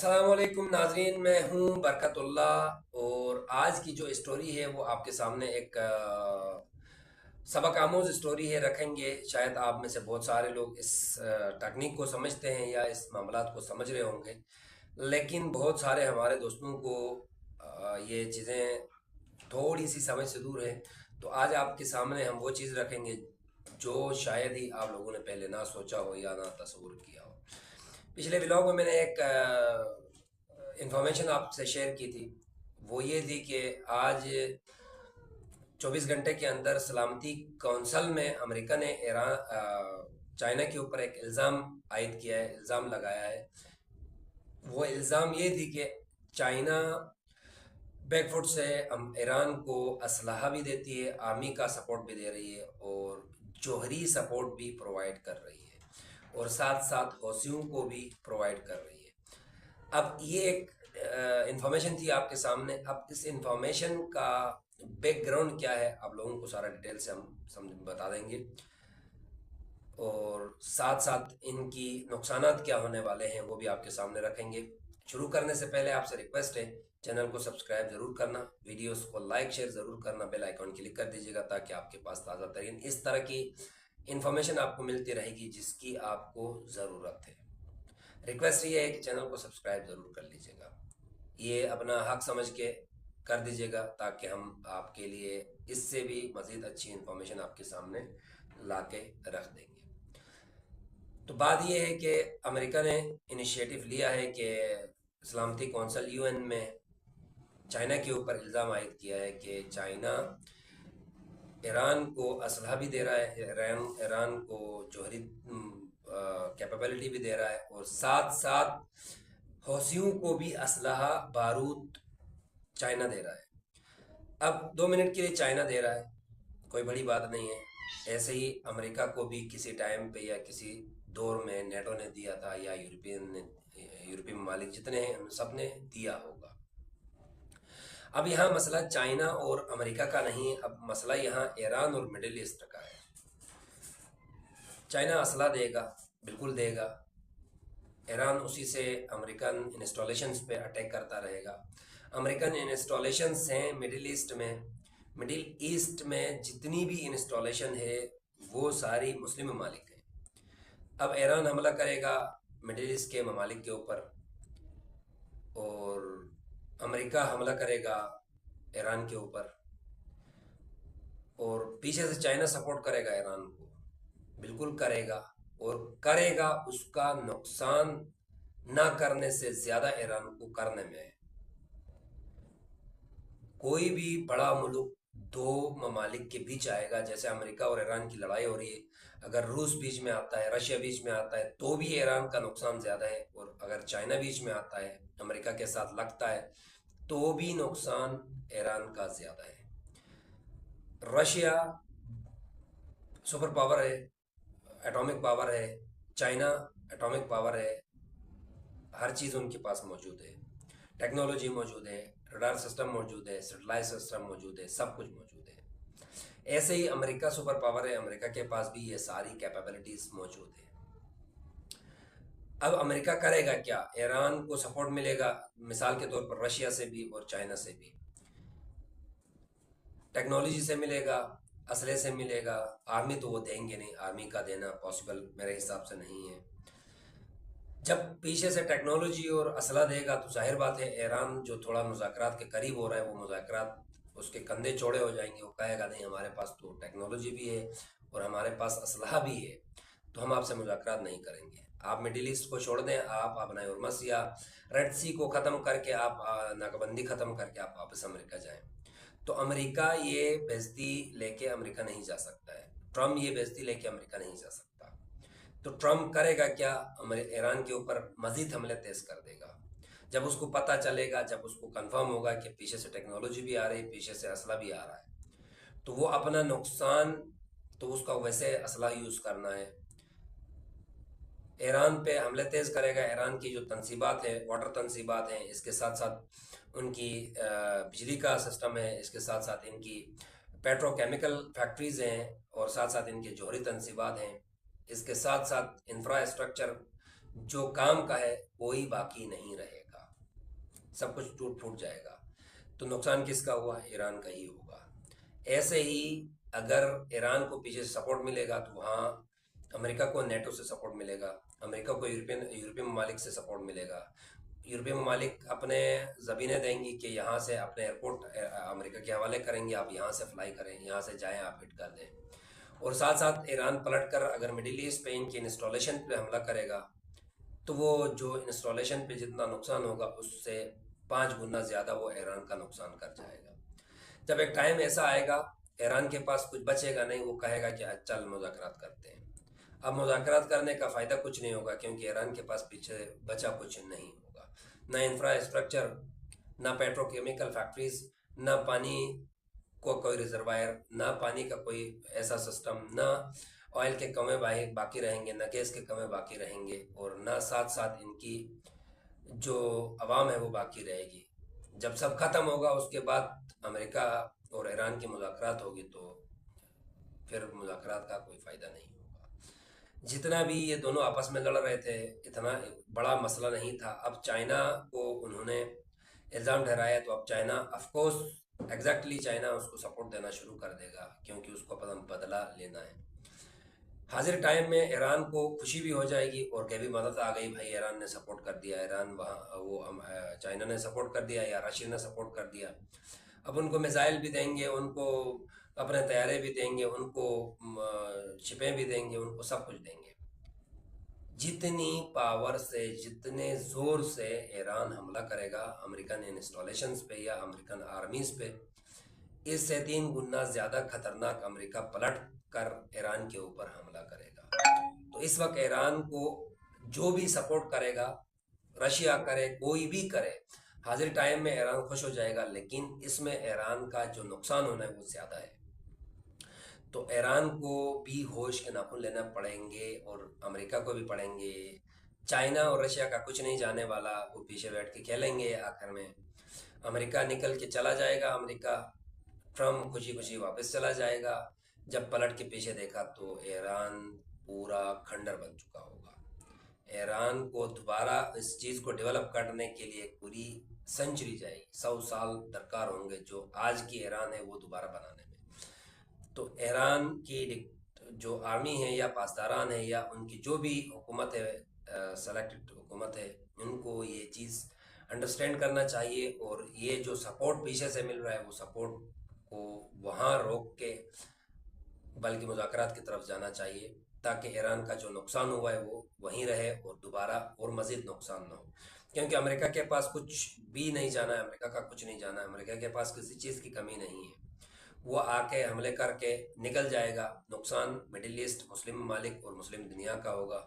अस्सलाम वालेकुम नाजरीन, मैं हूं बरकतुल्लाह और आज की जो स्टोरी है वो आपके सामने एक सबक आमोज स्टोरी है रखेंगे। शायद आप में से बहुत सारे लोग इस टेक्निक को समझते हैं या इस मामलात को समझ रहे होंगे, लेकिन बहुत सारे हमारे दोस्तों को ये चीज़ें थोड़ी सी समझ से दूर है। तो आज आपके सामने हम वो चीज़ रखेंगे जो शायद ही आप लोगों ने पहले ना सोचा हो या ना तस्वुर किया हो। पिछले व्लॉग में मैंने एक इंफॉर्मेशन आपसे शेयर की थी। वो ये थी कि आज 24 घंटे के अंदर सलामती कौंसल में अमेरिका ने ईरान चाइना के ऊपर एक इल्ज़ाम आयद किया है, इल्ज़ाम लगाया है। वो इल्ज़ाम ये थी कि चाइना बैकफुट से ईरान को असलहा भी देती है, आर्मी का सपोर्ट भी दे रही है और जौहरी सपोर्ट भी प्रोवाइड कर रही है और साथ साथ हौसियों को भी प्रोवाइड कर रही है। अब ये एक इंफॉर्मेशन थी आपके सामने। अब इस इंफॉर्मेशन का बैकग्राउंड क्या है आप लोगों को सारा डिटेल से हम समझ बता देंगे और साथ साथ इनकी नुकसानात क्या होने वाले हैं वो भी आपके सामने रखेंगे। शुरू करने से पहले आपसे रिक्वेस्ट है, चैनल को सब्सक्राइब जरूर करना, वीडियोस को लाइक शेयर जरूर करना, बेल आइकॉन क्लिक कर दीजिएगा ताकि आपके पास ताज़ा तरीन इस तरह की इंफॉर्मेशन आपको मिलती रहेगी जिसकी आपको ज़रूरत है। रिक्वेस्ट ये है कि चैनल को सब्सक्राइब जरूर कर लीजिएगा, ये अपना हक समझ के कर दीजिएगा ताकि हम आपके लिए इससे भी मज़ीद अच्छी इंफॉर्मेशन आपके सामने ला के रख देंगे। तो बात यह है कि अमेरिका ने इनिशिएटिव लिया है कि सलामती कौंसल यूएन में चाइना के ऊपर इल्ज़ाम आयद किया है कि चाइना ईरान को असलहा भी दे रहा है, ईरान को जौहरी कैपेबिलिटी भी दे रहा है और साथ साथ हौसियों को भी असलहा बारूद चाइना दे रहा है। अब 2 मिनट के लिए चाइना दे रहा है, कोई बड़ी बात नहीं है। ऐसे ही अमेरिका को भी किसी टाइम पे या किसी दौर में नेटो ने दिया था या यूरोपीय ममालिक जितने हैं उन सब ने दिया होगा। अब यहाँ मसला चाइना और अमेरिका का नहीं है, अब मसला यहाँ ईरान और मिडिल ईस्ट का है। चाइना असला देगा, बिल्कुल देगा। ईरान उसी से अमेरिकन इंस्टॉलेशंस पे अटैक करता रहेगा। अमेरिकन इंस्टॉलेशंस हैं मिडिल ईस्ट में। मिडिल ईस्ट में जितनी भी इंस्टॉलेशन है वो सारी मुस्लिम ममालिक हैं। अब ईरान हमला करेगा मिडिल ईस्ट के ममालिक के ऊपर और अमेरिका हमला करेगा ईरान के ऊपर और पीछे से चाइना सपोर्ट करेगा ईरान को, बिल्कुल करेगा। और करेगा उसका नुकसान ना करने से ज़्यादा ईरान को करने में है। कोई भी बड़ा मुल्क दो ममालिक के बीच आएगा, जैसे अमेरिका और ईरान की लड़ाई हो रही है, अगर रूस बीच में आता है, रशिया बीच में आता है तो भी ईरान का नुकसान ज़्यादा है और अगर चाइना बीच में आता है, अमेरिका के साथ लगता है तो भी नुकसान ईरान का ज़्यादा है। रशिया सुपर पावर है, एटॉमिक पावर है, चाइना एटॉमिक पावर है, हर चीज़ उनके पास मौजूद है, टेक्नोलॉजी मौजूद है, रडार सिस्टम मौजूद है, सैटेलाइट सिस्टम मौजूद है, सब कुछ मौजूद है। ऐसे ही अमेरिका सुपर पावर है, अमेरिका के पास भी ये सारी कैपेबिलिटीज मौजूद है। अब अमेरिका करेगा क्या? ईरान को सपोर्ट मिलेगा, मिसाल के तौर पर रशिया से भी और चाइना से भी, टेक्नोलॉजी से मिलेगा, असले से मिलेगा। आर्मी तो वो देंगे नहीं, आर्मी का देना पॉसिबल मेरे हिसाब से नहीं है। जब पीछे से टेक्नोलॉजी और असला देगा तो जाहिर बात है ईरान जो थोड़ा मुज़ाकरात के करीब हो रहा है वो मुज़ाकरात उसके कंधे चौड़े हो जाएंगे। वो कहेगा नहीं, हमारे पास तो टेक्नोलॉजी भी है और हमारे पास असलहा भी है, तो हम आपसे मुज़ाकरात नहीं करेंगे। आप मिडिल ईस्ट को छोड़ दें, आप अपना हुरमस या रेड सी को ख़त्म करके, आप नाकाबंदी ख़त्म करके आप वापस अमेरिका जाएं। तो अमेरिका ये बेइज्जती लेके अमेरिका नहीं जा सकता है, ट्रम्प ये बेइज्जती लेके अमेरिका नहीं जा सकता। तो ट्रम्प करेगा क्या? ईरान के ऊपर मजीद हमले तेज कर देगा। जब उसको पता चलेगा, जब उसको कंफर्म होगा कि पीछे से टेक्नोलॉजी भी आ रही है, पीछे से असला भी आ रहा है, तो वो अपना नुकसान, तो उसका वैसे असला यूज़ करना है, ईरान पे हमले तेज करेगा। ईरान की जो तनसीबात है, वाटर तनसीबात हैं, इसके साथ साथ उनकी बिजली का सिस्टम है, इसके साथ साथ इनकी पेट्रोकेमिकल फैक्ट्रीज हैं और साथ साथ इनके जौहरी तनसीबात हैं, इसके साथ साथ इंफ्रास्ट्रक्चर जो काम का है कोई बाकी नहीं रहेगा। सब कुछ टूट फूट जाएगा। तो नुकसान किसका हुआ? ईरान का ही होगा। ऐसे ही अगर ईरान को पीछे से सपोर्ट मिलेगा तो वहाँ अमेरिका को नेटो से सपोर्ट मिलेगा, अमेरिका को यूरोपियन यूरोपीय ममालिक से सपोर्ट मिलेगा। यूरोपीय ममालिक अपने ज़मीनें देंगी कि यहाँ से अपने एयरपोर्ट अमेरिका के हवाले करेंगे, आप यहाँ से फ्लाई करें, यहाँ से जाएं, आप हिट कर दें। और साथ साथ ईरान पलट कर अगर मिडिल ईस्ट पे इनकी इंस्टॉलेशन पे हमला करेगा तो वो जो इंस्टॉलेशन पे जितना नुकसान होगा उससे 5 गुना ज़्यादा वो ईरान का नुकसान कर जाएगा। जब एक टाइम ऐसा आएगा ईरान के पास कुछ बचेगा नहीं, वो कहेगा कि चल मुज़ाकरात करते हैं। अब मुज़ाकरात करने का फ़ायदा कुछ नहीं होगा क्योंकि ईरान के पास पीछे बचा कुछ नहीं होगा, ना इंफ्रास्ट्रक्चर, ना पेट्रोकेमिकल फैक्ट्रीज, ना पानी को कोई रिजर्वायर, ना पानी का कोई ऐसा सिस्टम, ना ऑयल के कमे बाकी रहेंगे, ना गैस के कमे बाकी रहेंगे, और ना साथ साथ इनकी जो आवाम है वो बाकी रहेगी। जब सब खत्म होगा उसके बाद अमेरिका और ईरान की मुज़ाकरात होगी तो फिर मुज़ाकरात का कोई फ़ायदा नहीं होगा। जितना भी ये दोनों आपस में लड़ रहे थे इतना बड़ा मसला नहीं था। अब चाइना को उन्होंने इल्ज़ाम ठहराया तो अब चाइना ऑफकोर्स एग्जैक्टली चाइना उसको सपोर्ट देना शुरू कर देगा क्योंकि उसको बदला लेना है। हाजिर टाइम में ईरान को खुशी भी हो जाएगी और कभी मदद आ गई, भाई ईरान ने सपोर्ट कर दिया, ईरान वहाँ वो चाइना ने सपोर्ट कर दिया या रशिया ने सपोर्ट कर दिया। अब उनको मिसाइल भी देंगे, उनको अपने तैयारे भी देंगे, उनको शिपें भी देंगे, उनको सब कुछ देंगे। जितनी पावर से, जितने ज़ोर से ईरान हमला करेगा अमेरिकन इंस्टॉलेशंस पे या अमेरिकन आर्मीज पे, इससे 3 गुना ज़्यादा खतरनाक अमेरिका पलट कर ईरान के ऊपर हमला करेगा। तो इस वक्त ईरान को जो भी सपोर्ट करेगा, रशिया करे, कोई भी करे, हाजिर टाइम में ईरान खुश हो जाएगा, लेकिन इसमें ईरान का जो नुकसान होना है वो ज़्यादा है। तो ईरान को भी होश के नाखून लेना पड़ेंगे और अमेरिका को भी पड़ेंगे। चाइना और रशिया का कुछ नहीं जाने वाला, वो पीछे बैठ के खेलेंगे। आखिर में अमेरिका निकल के चला जाएगा, अमेरिका ट्रम्प खुशी खुशी वापस चला जाएगा। जब पलट के पीछे देखा तो ईरान पूरा खंडर बन चुका होगा। ईरान को दोबारा इस चीज़ को डेवलप करने के लिए पूरी सेंचुरी जाएगी, 100 साल दरकार होंगे जो आज की ईरान है वो दोबारा बनाने में। तो ईरान की जो आर्मी है या पासदारान है या उनकी जो भी हुकूमत है, सेलेक्टेड हुकूमत है, उनको ये चीज़ अंडरस्टैंड करना चाहिए और ये जो सपोर्ट पीछे से मिल रहा है वो सपोर्ट को वहाँ रोक के बल्कि मुज़ाकरात की तरफ जाना चाहिए ताकि ईरान का जो नुकसान हुआ है वो वहीं रहे और दोबारा और मज़ीद नुकसान ना हो। क्योंकि अमेरिका के पास कुछ भी नहीं जाना है, अमेरिका का कुछ नहीं जाना है, अमेरिका के पास किसी चीज़ की कमी नहीं है। वो आके हमले करके निकल जाएगा, नुकसान मिडिल ईस्ट, मुस्लिम ममालिक और मुस्लिम दुनिया का होगा।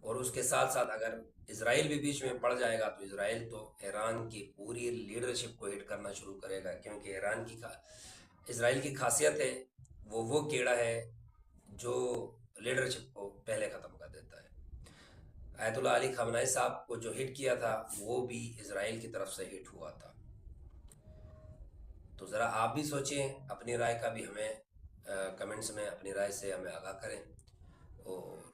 और उसके साथ साथ अगर इसराइल भी बीच में पड़ जाएगा तो इसराइल तो ईरान की पूरी लीडरशिप को हिट करना शुरू करेगा क्योंकि इसराइल की खासियत है वो कीड़ा है जो लीडरशिप को पहले ख़त्म कर देता है। आयतुल्लाह अली खamenei साहब को जो हिट किया था वो भी इसराइल की तरफ से हिट हुआ था। तो ज़रा आप भी सोचें, अपनी राय का भी हमें कमेंट्स में अपनी राय से हमें आगाह करें। और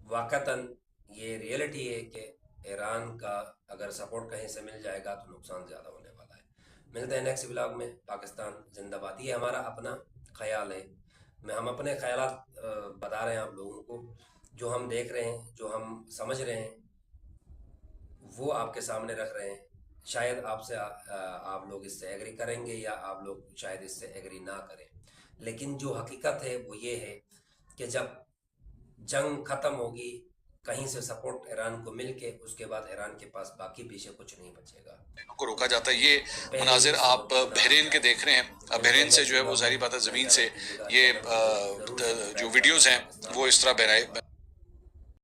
वाक़तन ये रियलिटी है कि ईरान का अगर सपोर्ट कहीं से मिल जाएगा तो नुकसान ज़्यादा होने वाला है। मिलते हैं नेक्स्ट व्लॉग में। पाकिस्तान जिंदाबाद, ये हमारा अपना ख्याल है। हम अपने ख्यालात बता रहे हैं आप लोगों को, जो हम देख रहे हैं, जो हम समझ रहे हैं वो आपके सामने रख रहे हैं। शायद आप लोग इससे एग्री करेंगे या आप लोग शायद इससे एग्री ना करें, लेकिन जो हकीकत है वो ये है कि जब जंग ख़त्म होगी, कहीं से सपोर्ट ईरान को मिल के, उसके बाद ईरान के पास बाकी पीछे कुछ नहीं बचेगा, को रोका जाता है। ये मनाजिर आप बहरीन के देख रहे हैं। बहरीन से जो है वो जाहिर बात है ज़मीन से ये जो वीडियोज़ हैं वो इस तरह बहराए